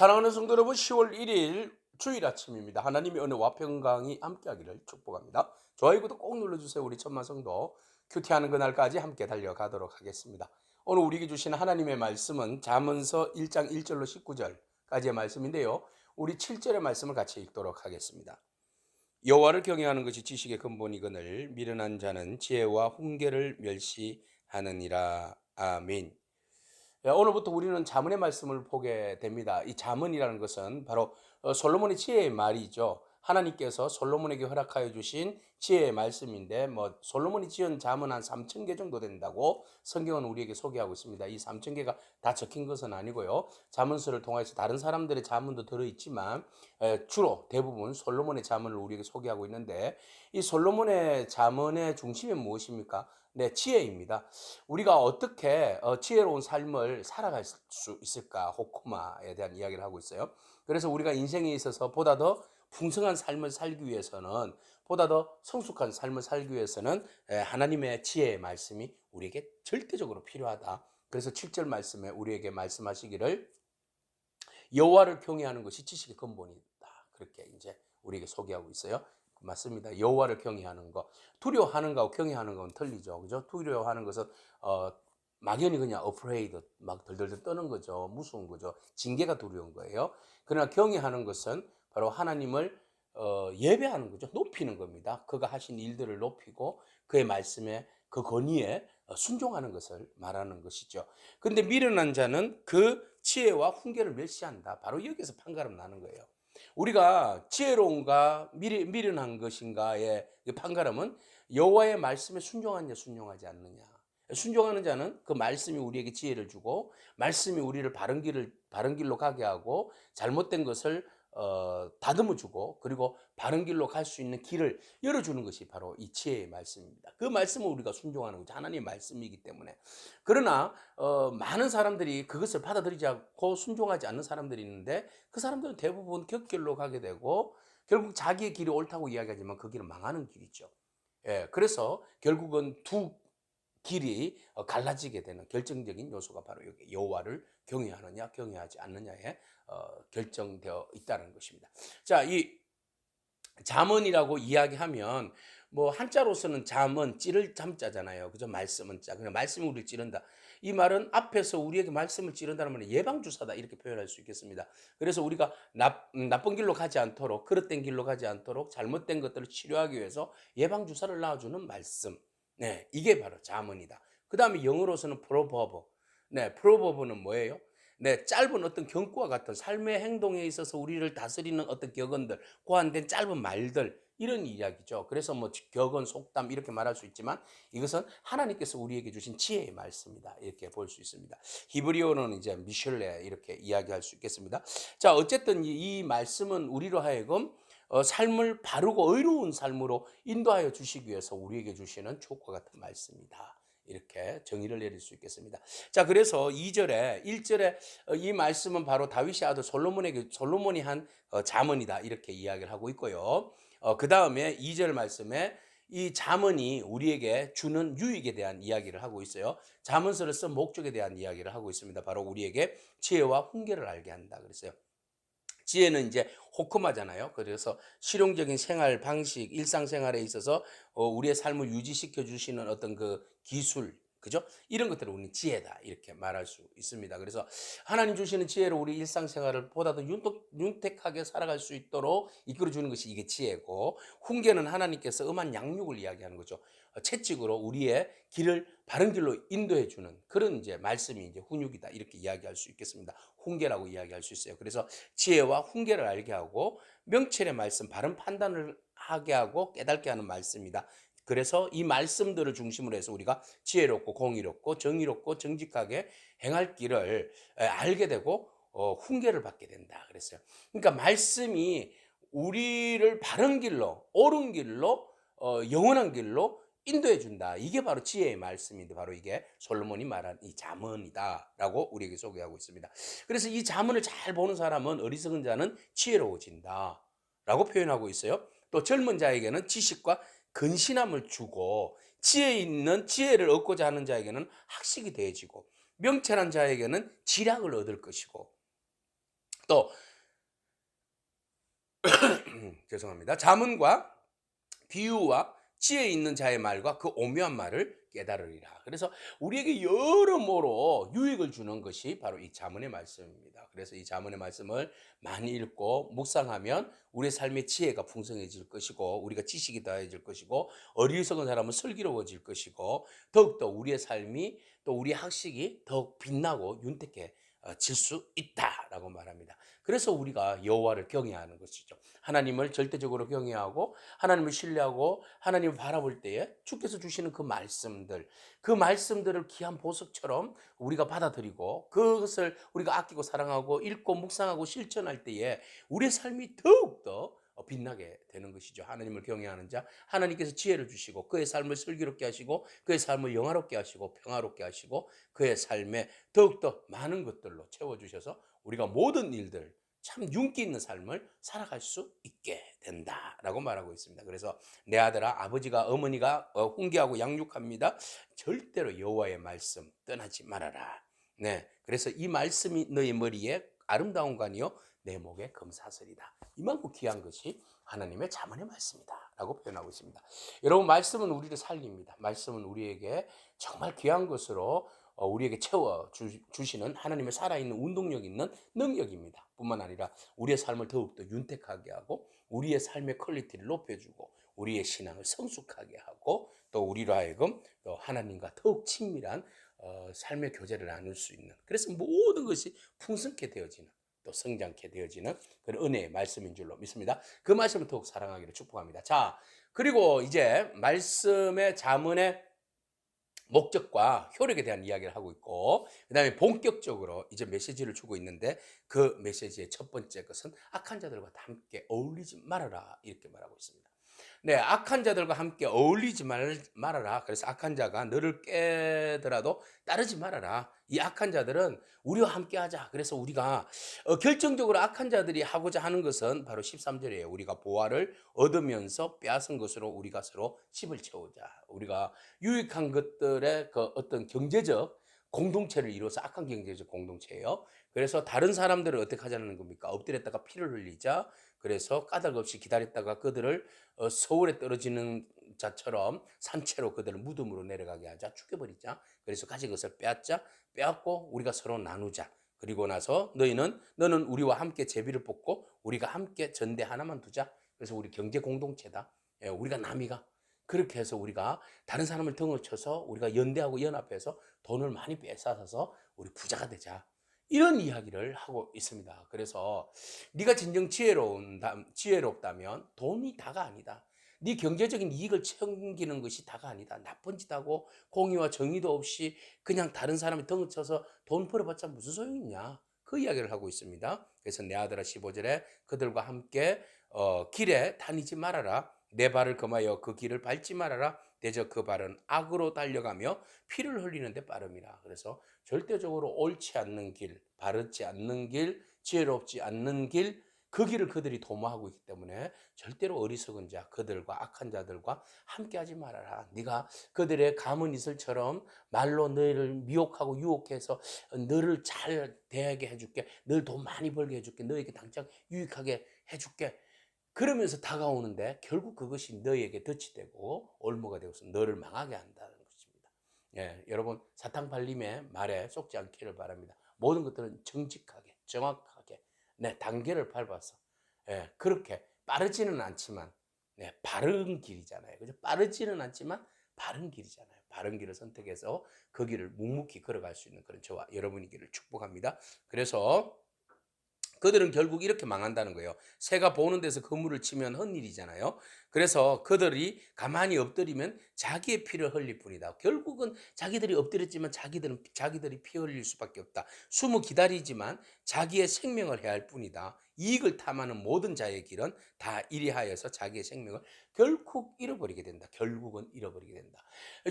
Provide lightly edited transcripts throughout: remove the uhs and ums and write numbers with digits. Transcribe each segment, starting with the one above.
사랑하는 성도 여러분, 10월 1일 주일 아침입니다. 하나님의 은혜와 평강이 함께하기를 축복합니다. 좋아요, 구독 꼭 눌러주세요. 우리 천만 성도 큐티하는 그날까지 함께 달려가도록 하겠습니다. 오늘 우리에게 주신 하나님의 말씀은 잠언서 1장 1절로 19절까지의 말씀인데요. 우리 7절의 말씀을 같이 읽도록 하겠습니다. 여호와를 경외하는 것이 지식의 근본이거늘 미련한 자는 지혜와 훈계를 멸시하느니라. 아멘. 오늘부터 우리는 잠언의 말씀을 보게 됩니다. 이 잠언이라는 것은 바로 솔로몬의 지혜의 말이죠. 하나님께서 솔로몬에게 허락하여 주신 지혜의 말씀인데, 솔로몬이 지은 잠언 한 3천 개 정도 된다고 성경은 우리에게 소개하고 있습니다. 이 3천 개가 다 적힌 것은 아니고요. 잠언서를 통해서 다른 사람들의 잠언도 들어있지만 주로 대부분 솔로몬의 잠언을 우리에게 소개하고 있는데, 이 솔로몬의 잠언의 중심은 무엇입니까? 네, 지혜입니다. 우리가 어떻게 지혜로운 삶을 살아갈 수 있을까? 호쿠마에 대한 이야기를 하고 있어요. 그래서 우리가 인생에 있어서 보다 더 풍성한 삶을 살기 위해서는, 보다 더 성숙한 삶을 살기 위해서는 하나님의 지혜의 말씀이 우리에게 절대적으로 필요하다. 그래서 7절 말씀에 우리에게 말씀하시기를 여호와를 경외하는 것이 지식의 근본이다. 그렇게 이제 우리에게 소개하고 있어요. 맞습니다. 여호와를 경외하는 것, 두려워하는 거하고 경외하는 건 틀리죠, 그죠? 두려워하는 것은 막연히 그냥 afraid, 막 덜덜덜 떠는 거죠. 무서운 거죠. 징계가 두려운 거예요. 그러나 경외하는 것은 바로 하나님을 예배하는 거죠. 높이는 겁니다. 그가 하신 일들을 높이고 그의 말씀에, 그 권위에 순종하는 것을 말하는 것이죠. 근데 미련한 자는 그 지혜와 훈계를 멸시한다. 바로 여기서 판가름 나는 거예요. 우리가 지혜로운가 미련한 것인가의 판가름은 여호와의 말씀에 순종하느냐 순종하지 않느냐. 순종하는 자는 그 말씀이 우리에게 지혜를 주고, 말씀이 우리를 바른 길로 가게 하고, 잘못된 것을 다듬어 주고, 그리고 바른 길로 갈 수 있는 길을 열어주는 것이 바로 이 지혜의 말씀입니다. 그 말씀을 우리가 순종하는 거죠. 하나님의 말씀이기 때문에. 그러나 많은 사람들이 그것을 받아들이지 않고 순종하지 않는 사람들이 있는데, 그 사람들은 대부분 격길로 가게 되고 결국 자기의 길이 옳다고 이야기하지만 그 길은 망하는 길이죠. 예, 그래서 결국은 두 길이 갈라지게 되는 결정적인 요소가 바로 여기 여호와를 경외하느냐 경외하지 않느냐에 결정되어 있다는 것입니다. 자, 이 잠언이라고 이야기하면 한자로서는 잠언, 찌를 잠자잖아요. 그죠? 말씀은 자. 그냥 말씀이 우리를 찌른다. 이 말은 앞에서 우리에게 말씀을 찌른다는 말은 예방주사다, 이렇게 표현할 수 있겠습니다. 그래서 우리가 나쁜 길로 가지 않도록, 그릇된 길로 가지 않도록 잘못된 것들을 치료하기 위해서 예방주사를 놔주는 말씀. 네, 이게 바로 잠언이다. 그 다음에 영어로서는 프로버브. 네, 프로버브는 뭐예요? 네, 짧은 어떤 경구와 같은 삶의 행동에 있어서 우리를 다스리는 어떤 격언들, 고안된 짧은 말들, 이런 이야기죠. 그래서 격언, 속담 이렇게 말할 수 있지만, 이것은 하나님께서 우리에게 주신 지혜의 말씀이다, 이렇게 볼 수 있습니다. 히브리어는 이제 미슐레, 이렇게 이야기할 수 있겠습니다. 자, 어쨌든 이 말씀은 우리로 하여금 삶을 바르고 의로운 삶으로 인도하여 주시기 위해서 우리에게 주시는 축복과 같은 말씀이다, 이렇게 정의를 내릴 수 있겠습니다. 자, 그래서 2절에 1절에 이 말씀은 바로 다윗의 아들 솔로몬이 한 잠언이다, 이렇게 이야기를 하고 있고요. 그 다음에 2절 말씀에 이 잠언이 우리에게 주는 유익에 대한 이야기를 하고 있어요. 잠언서를 쓴 목적에 대한 이야기를 하고 있습니다. 바로 우리에게 지혜와 훈계를 알게 한다 그랬어요. 지혜는 이제 호크마잖아요. 그래서 실용적인 생활 방식, 일상생활에 있어서 우리의 삶을 유지시켜 주시는 어떤 그 기술, 그죠? 이런 것들을 우리는 지혜다, 이렇게 말할 수 있습니다. 그래서 하나님 주시는 지혜로 우리 일상생활을 보다 더 윤택하게 살아갈 수 있도록 이끌어 주는 것이 이게 지혜고, 훈계는 하나님께서 음한 양육을 이야기하는 거죠. 채찍으로 우리의 길을 바른 길로 인도해 주는 그런 이제 말씀이 이제 훈육이다, 이렇게 이야기할 수 있겠습니다. 훈계라고 이야기할 수 있어요. 그래서 지혜와 훈계를 알게 하고 명철의 말씀, 바른 판단을 하게 하고 깨닫게 하는 말씀이다. 그래서 이 말씀들을 중심으로 해서 우리가 지혜롭고 공의롭고 정의롭고 정직하게 행할 길을 알게 되고 훈계를 받게 된다 그랬어요. 그러니까 말씀이 우리를 바른 길로, 옳은 길로, 영원한 길로 인도해 준다. 이게 바로 지혜의 말씀인데, 바로 이게 솔로몬이 말한 이 잠언이다라고 우리에게 소개하고 있습니다. 그래서 이 잠언을 잘 보는 사람은, 어리석은 자는 지혜로워진다라고 표현하고 있어요. 또 젊은 자에게는 지식과 근신함을 주고, 지혜 있는 지혜를 얻고자 하는 자에게는 학식이 되어지고, 명철한 자에게는 지략을 얻을 것이고, 또 죄송합니다. 자문과 비유와 지혜 있는 자의 말과 그 오묘한 말을 깨달으리라. 그래서 우리에게 여러모로 유익을 주는 것이 바로 이 잠언의 말씀입니다. 그래서 이 잠언의 말씀을 많이 읽고 묵상하면 우리의 삶의 지혜가 풍성해질 것이고, 우리가 지식이 더해질 것이고, 어리석은 사람은 슬기로워질 것이고, 더욱더 우리의 삶이, 또 우리의 학식이 더욱 빛나고 윤택해 질 수 있다라고 말합니다. 그래서 우리가 여호와를 경외하는 것이죠. 하나님을 절대적으로 경외하고 하나님을 신뢰하고 하나님을 바라볼 때에 주께서 주시는 그 말씀들을 귀한 보석처럼 우리가 받아들이고, 그것을 우리가 아끼고 사랑하고 읽고 묵상하고 실천할 때에 우리의 삶이 더욱더 빛나게 되는 것이죠. 하나님을 경외하는 자, 하나님께서 지혜를 주시고 그의 삶을 슬기롭게 하시고 그의 삶을 영화롭게 하시고 평화롭게 하시고 그의 삶에 더욱더 많은 것들로 채워주셔서 우리가 모든 일들, 참 윤기 있는 삶을 살아갈 수 있게 된다라고 말하고 있습니다. 그래서 내 아들아, 아버지가 어머니가 훈계하고 양육합니다. 절대로 여호와의 말씀 떠나지 말아라. 네, 그래서 이 말씀이 너의 머리에 아름다운 관이요 내 목에 금사슬이다. 이만큼 귀한 것이 하나님의 잠언의 말씀이다라고 표현하고 있습니다. 여러분, 말씀은 우리를 살립니다. 말씀은 우리에게 정말 귀한 것으로 우리에게 채워 주시는 하나님의 살아있는 운동력 있는 능력입니다. 뿐만 아니라 우리의 삶을 더욱더 윤택하게 하고 우리의 삶의 퀄리티를 높여주고 우리의 신앙을 성숙하게 하고, 또 우리로 하여금 또 하나님과 더욱 친밀한 삶의 교제를 나눌 수 있는, 그래서 모든 것이 풍성케 되어지는, 또 성장케 되어지는 그런 은혜의 말씀인 줄로 믿습니다. 그 말씀을 더욱 사랑하기를 축복합니다. 자, 그리고 이제 말씀의 잠언의 목적과 효력에 대한 이야기를 하고 있고, 그 다음에 본격적으로 이제 메시지를 주고 있는데, 그 메시지의 첫 번째 것은 악한 자들과 함께 어울리지 말아라, 이렇게 말하고 있습니다. 네, 악한 자들과 함께 어울리지 말아라. 그래서 악한 자가 너를 깨더라도 따르지 말아라. 이 악한 자들은 우리와 함께 하자. 그래서 우리가 결정적으로 악한 자들이 하고자 하는 것은 바로 13절이에요. 우리가 보화를 얻으면서 빼앗은 것으로 우리가 서로 집을 채우자. 우리가 유익한 것들의 그 어떤 경제적 공동체를 이루어서 악한 경제적 공동체예요. 그래서 다른 사람들을 어떻게 하자는 겁니까? 엎드렸다가 피를 흘리자. 그래서 까닭없이 기다렸다가 그들을 서울에 떨어지는 자처럼 산채로 그들을 무덤으로 내려가게 하자. 죽여버리자. 그래서 가진 것을 빼앗고 우리가 서로 나누자. 그리고 나서 너는 우리와 함께 제비를 뽑고 우리가 함께 전대 하나만 두자. 그래서 우리 경제 공동체다. 예, 우리가 남이가. 그렇게 해서 우리가 다른 사람을 등을 쳐서 우리가 연대하고 연합해서 돈을 많이 빼앗아서 우리 부자가 되자. 이런 이야기를 하고 있습니다. 그래서 네가 진정 지혜롭다면 돈이 다가 아니다. 네 경제적인 이익을 챙기는 것이 다가 아니다. 나쁜 짓 하고 공의와 정의도 없이 그냥 다른 사람이 등을 쳐서 돈 벌어봤자 무슨 소용이 있냐. 그 이야기를 하고 있습니다. 그래서 내 아들아 15절에 그들과 함께 길에 다니지 말아라. 내 발을 금하여 그 길을 밟지 말아라. 대저 그 발은 악으로 달려가며 피를 흘리는데 빠름이라. 그래서 절대적으로 옳지 않는 길, 바르지 않는 길, 지혜롭지 않는 길, 그 길을 그들이 도모하고 있기 때문에 절대로 어리석은 자, 그들과 악한 자들과 함께하지 말아라. 네가 그들의 감은 이슬처럼 말로 너희를 미혹하고 유혹해서 너를 잘 대하게 해줄게, 너를 돈 많이 벌게 해줄게, 너에게 당장 유익하게 해줄게, 그러면서 다가오는데 결국 그것이 너희에게 덫이 되고 올무가 되어서 너를 망하게 한다는 것입니다. 예, 여러분, 사탕발림의 말에 속지 않기를 바랍니다. 모든 것들은 정직하게, 정확하게, 네, 단계를 밟아서, 예, 그렇게 빠르지는 않지만, 네, 바른 길이잖아요. 그죠? 빠르지는 않지만 바른 길이잖아요. 바른 길을 선택해서 그 길을 묵묵히 걸어갈 수 있는 그런 저와 여러분이기를 축복합니다. 그래서 그들은 결국 이렇게 망한다는 거예요. 새가 보는 데서 그물을 치면 헛일이잖아요. 그래서 그들이 가만히 엎드리면 자기의 피를 흘릴 뿐이다. 결국은 자기들이 엎드렸지만 자기들이 피 흘릴 수밖에 없다. 숨어 기다리지만 자기의 생명을 해야 할 뿐이다. 이익을 탐하는 모든 자의 길은 다 이리하여서 자기의 생명을 결국 잃어버리게 된다. 결국은 잃어버리게 된다.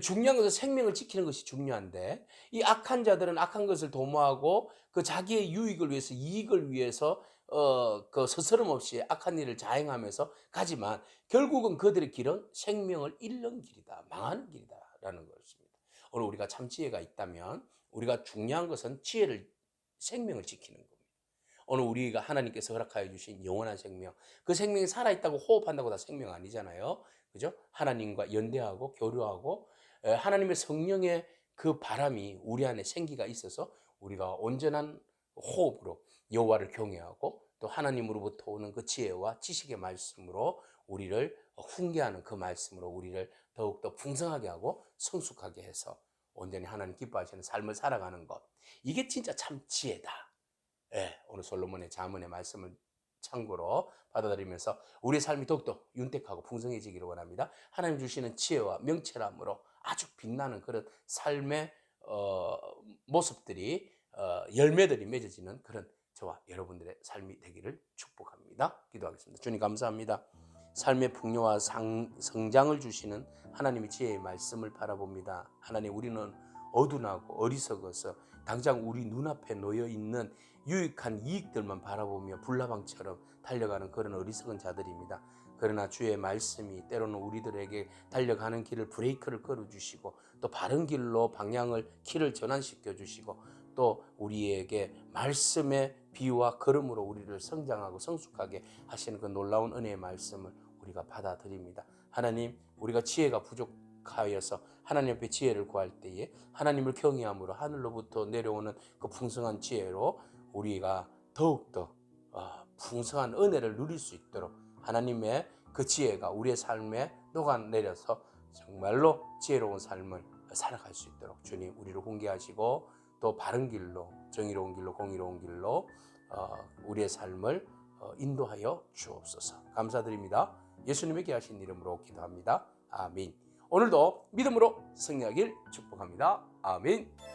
중요한 것은 생명을 지키는 것이 중요한데, 이 악한 자들은 악한 것을 도모하고 그 자기의 유익을 위해서, 이익을 위해서 그 스스럼 없이 악한 일을 자행하면서 가지만 결국은 그들의 길은 생명을 잃는 길이다, 망하는 길이다라는 것입니다. 오늘 우리가 참 지혜가 있다면 우리가 중요한 것은 생명을 지키는 겁니다. 오늘 우리가 하나님께서 허락하여 주신 영원한 생명, 그 생명이 살아있다고 호흡한다고 다 생명 아니잖아요. 그죠? 하나님과 연대하고 교류하고 하나님의 성령의 그 바람이 우리 안에 생기가 있어서 우리가 온전한 호흡으로 여호와를 경외하고 또 하나님으로부터 오는 그 지혜와 지식의 말씀으로 우리를 훈계하는 그 말씀으로 우리를 더욱더 풍성하게 하고 성숙하게 해서 온전히 하나님 기뻐하시는 삶을 살아가는 것, 이게 진짜 참 지혜다. 오늘 솔로몬의 잠언의 말씀을 참고로 받아들이면서 우리의 삶이 더욱더 윤택하고 풍성해지기를 원합니다. 하나님 주시는 지혜와 명철함으로 아주 빛나는 그런 삶의 모습들이 열매들이 맺어지는 그런 저와 여러분들의 삶이 되기를 축복합니다. 기도하겠습니다. 주님 감사합니다. 삶의 풍요와 성장을 주시는 하나님의 지혜의 말씀을 바라봅니다. 하나님, 우리는 어둔하고 어리석어서 당장 우리 눈앞에 놓여 있는 유익한 이익들만 바라보며 불나방처럼 달려가는 그런 어리석은 자들입니다. 그러나 주의 말씀이 때로는 우리들에게 달려가는 길을 브레이크를 걸어주시고 또 바른 길로 방향을 키를 전환시켜 주시고 또 우리에게 말씀의 비유와 걸음으로 우리를 성장하고 성숙하게 하시는 그 놀라운 은혜의 말씀을 우리가 받아들입니다. 하나님, 우리가 지혜가 부족하여서 하나님 앞에 지혜를 구할 때에 하나님을 경외함으로 하늘로부터 내려오는 그 풍성한 지혜로 우리가 더욱더 풍성한 은혜를 누릴 수 있도록 하나님의 그 지혜가 우리의 삶에 녹아내려서 정말로 지혜로운 삶을 살아갈 수 있도록 주님 우리를 훈계하시고 또 바른 길로, 정의로운 길로, 공의로운 길로 우리의 삶을 인도하여 주옵소서. 감사드립니다. 예수님의 귀하신 이름으로 기도합니다. 아멘. 오늘도 믿음으로 승리하길 축복합니다. 아멘.